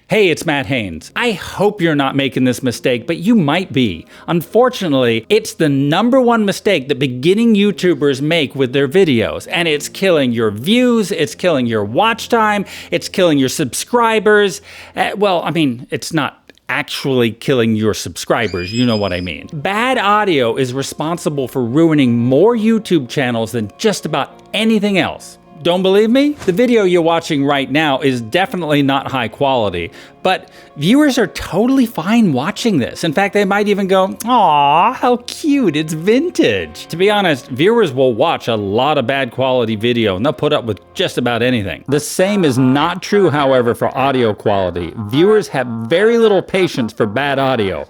Hey, it's Matt Haynes. I hope you're not making this mistake, but you might be. Unfortunately, it's the #1 mistake that beginning YouTubers make with their videos, and it's killing your views, it's killing your watch time, it's killing your subscribers. Well, I mean, it's not actually killing your subscribers, you know what I mean. Bad audio is responsible for ruining more YouTube channels than just about anything else. Don't believe me? The video you're watching right now is definitely not high quality, but viewers are totally fine watching this. In fact, they might even go, "Aw, how cute, it's vintage." To be honest, viewers will watch a lot of bad quality video and they'll put up with just about anything. The same is not true, however, for audio quality. Viewers have very little patience for bad audio.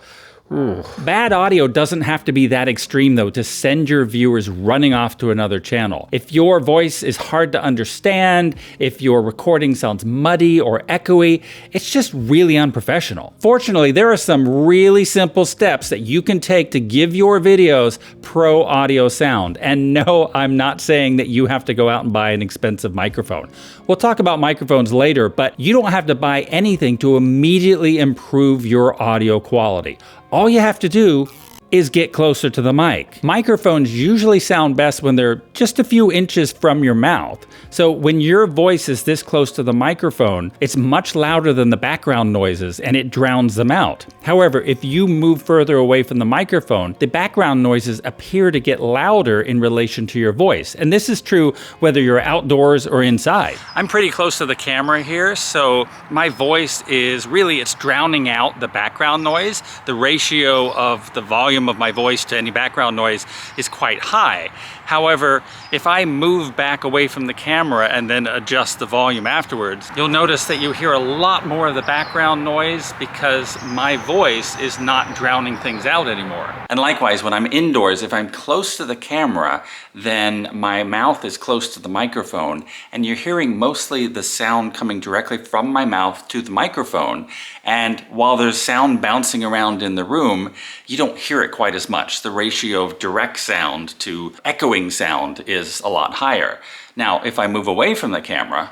Ooh. Bad audio doesn't have to be that extreme though to send your viewers running off to another channel. If your voice is hard to understand, if your recording sounds muddy or echoey, it's just really unprofessional. Fortunately, there are some really simple steps that you can take to give your videos pro audio sound. And no, I'm not saying that you have to go out and buy an expensive microphone. We'll talk about microphones later, but you don't have to buy anything to immediately improve your audio quality. All you have to do is get closer to the mic. Microphones usually sound best when they're just a few inches from your mouth. So when your voice is this close to the microphone, it's much louder than the background noises and it drowns them out. However, if you move further away from the microphone, the background noises appear to get louder in relation to your voice. And this is true whether you're outdoors or inside. I'm pretty close to the camera here, so my voice is really, it's drowning out the background noise. The ratio of the volume of my voice to any background noise is quite high. However, if I move back away from the camera and then adjust the volume afterwards, you'll notice that you hear a lot more of the background noise because my voice is not drowning things out anymore. And likewise, when I'm indoors, if I'm close to the camera, then my mouth is close to the microphone and you're hearing mostly the sound coming directly from my mouth to the microphone. And while there's sound bouncing around in the room, you don't hear it quite as much. The ratio of direct sound to echoing sound is a lot higher. Now, if I move away from the camera,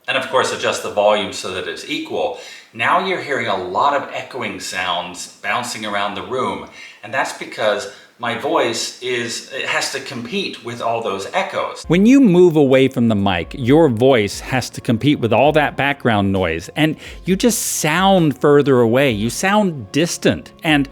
and of course adjust the volume so that it's equal, now you're hearing a lot of echoing sounds bouncing around the room. And that's because my voice it has to compete with all those echoes. When you move away from the mic, your voice has to compete with all that background noise, and you just sound further away. You sound distant, and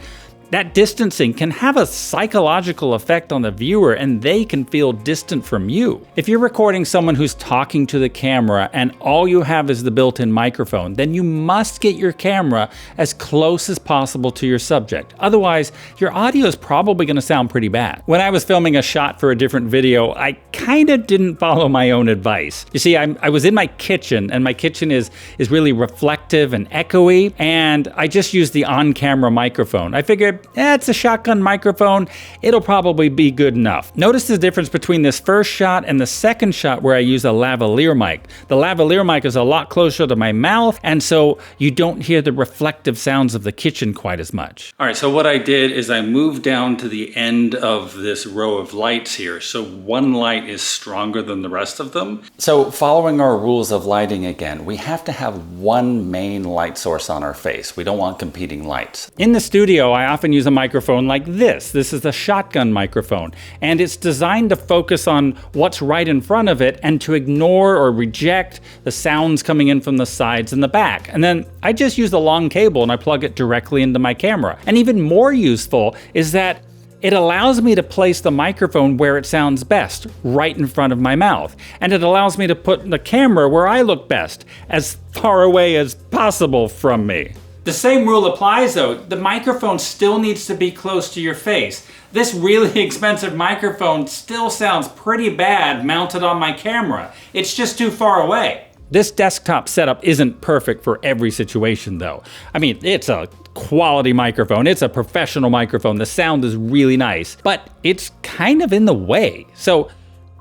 that distancing can have a psychological effect on the viewer and they can feel distant from you. If you're recording someone who's talking to the camera and all you have is the built-in microphone, then you must get your camera as close as possible to your subject. Otherwise, your audio is probably going to sound pretty bad. When I was filming a shot for a different video, I kind of didn't follow my own advice. You see, I was in my kitchen, and my kitchen is really reflective and echoey, and I just used the on-camera microphone. I figured, it's a shotgun microphone, it'll probably be good enough. Notice the difference between this first shot and the second shot where I use a lavalier mic. The lavalier mic is a lot closer to my mouth, and so you don't hear the reflective sounds of the kitchen quite as much. All right, so what I did is I moved down to the end of this row of lights here, so one light is stronger than the rest of them. So following our rules of lighting again, we have to have one main light source on our face. We don't want competing lights. In the studio, I often use a microphone like this. This is the shotgun microphone, and it's designed to focus on what's right in front of it and to ignore or reject the sounds coming in from the sides and the back. And then I just use the long cable and I plug it directly into my camera. And even more useful is that it allows me to place the microphone where it sounds best, right in front of my mouth. And it allows me to put the camera where I look best, as far away as possible from me. The same rule applies though. The microphone still needs to be close to your face. This really expensive microphone still sounds pretty bad mounted on my camera. It's just too far away. This desktop setup isn't perfect for every situation though. I mean, it's a quality microphone, it's a professional microphone, the sound is really nice, but it's kind of in the way. So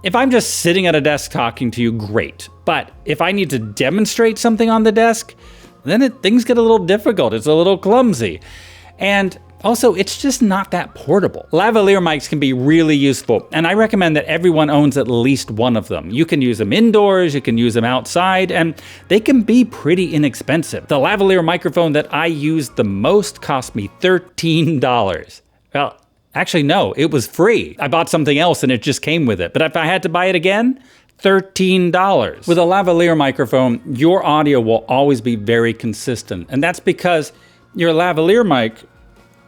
if I'm just sitting at a desk talking to you, great. But if I need to demonstrate something on the desk, then things get a little difficult. It's a little clumsy. And Also, it's just not that portable. Lavalier mics can be really useful, and I recommend that everyone owns at least one of them. You can use them indoors, you can use them outside, and they can be pretty inexpensive. The lavalier microphone that I used the most cost me $13. Well, actually no, it was free. I bought something else and it just came with it. But if I had to buy it again, $13. With a lavalier microphone, your audio will always be very consistent, and that's because your lavalier mic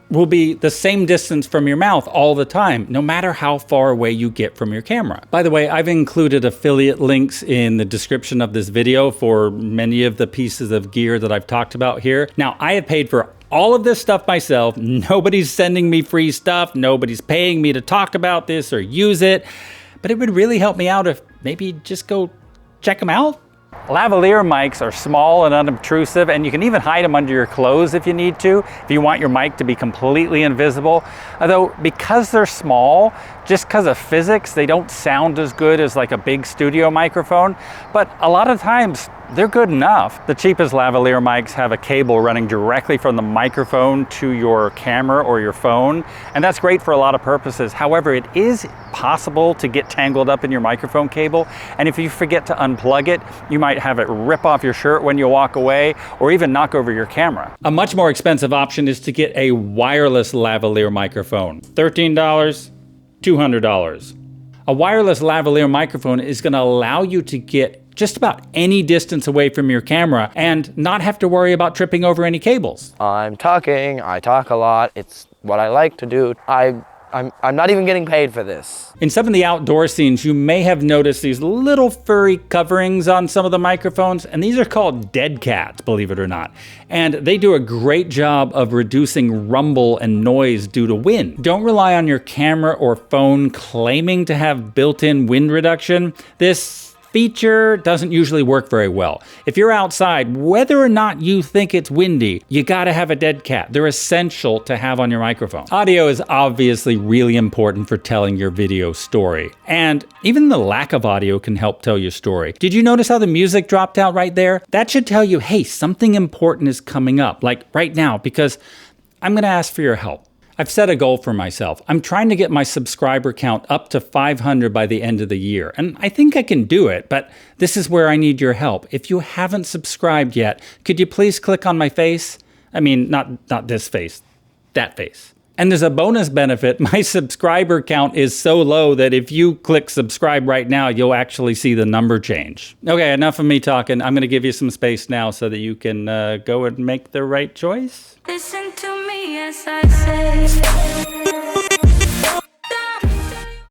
will be the same distance from your mouth all the time, no matter how far away you get from your camera. By the way, I've included affiliate links in the description of this video for many of the pieces of gear that I've talked about here. Now, I have paid for all of this stuff myself. Nobody's sending me free stuff. Nobody's paying me to talk about this or use it. But it would really help me out if maybe just go check them out. Lavalier mics are small and unobtrusive, and you can even hide them under your clothes if you need to, if you want your mic to be completely invisible. Although, because they're small, just because of physics, they don't sound as good as like a big studio microphone, but a lot of times they're good enough. The cheapest lavalier mics have a cable running directly from the microphone to your camera or your phone, and that's great for a lot of purposes. However, it is possible to get tangled up in your microphone cable, and if you forget to unplug it, you might have it rip off your shirt when you walk away, or even knock over your camera. A much more expensive option is to get a wireless lavalier microphone. $13, $200. A wireless lavalier microphone is going to allow you to get just about any distance away from your camera and not have to worry about tripping over any cables. I talk a lot. It's what I like to do. I'm not even getting paid for this. In some of the outdoor scenes, you may have noticed these little furry coverings on some of the microphones, and these are called dead cats, believe it or not. And they do a great job of reducing rumble and noise due to wind. Don't rely on your camera or phone claiming to have built-in wind reduction. This feature doesn't usually work very well. If you're outside, whether or not you think it's windy, you gotta have a dead cat. They're essential to have on your microphone. Audio is obviously really important for telling your video story, and even the lack of audio can help tell your story. Did you notice how the music dropped out right there? That should tell you, hey, something important is coming up, like right now, because I'm gonna ask for your help. I've set a goal for myself. I'm trying to get my subscriber count up to 500 by the end of the year. And I think I can do it, but this is where I need your help. If you haven't subscribed yet, could you please click on my face? I mean, not this face, that face. And there's a bonus benefit. My subscriber count is so low that if you click subscribe right now, you'll actually see the number change. Okay, enough of me talking. I'm gonna give you some space now so that you can go and make the right choice. Listen to me as I say.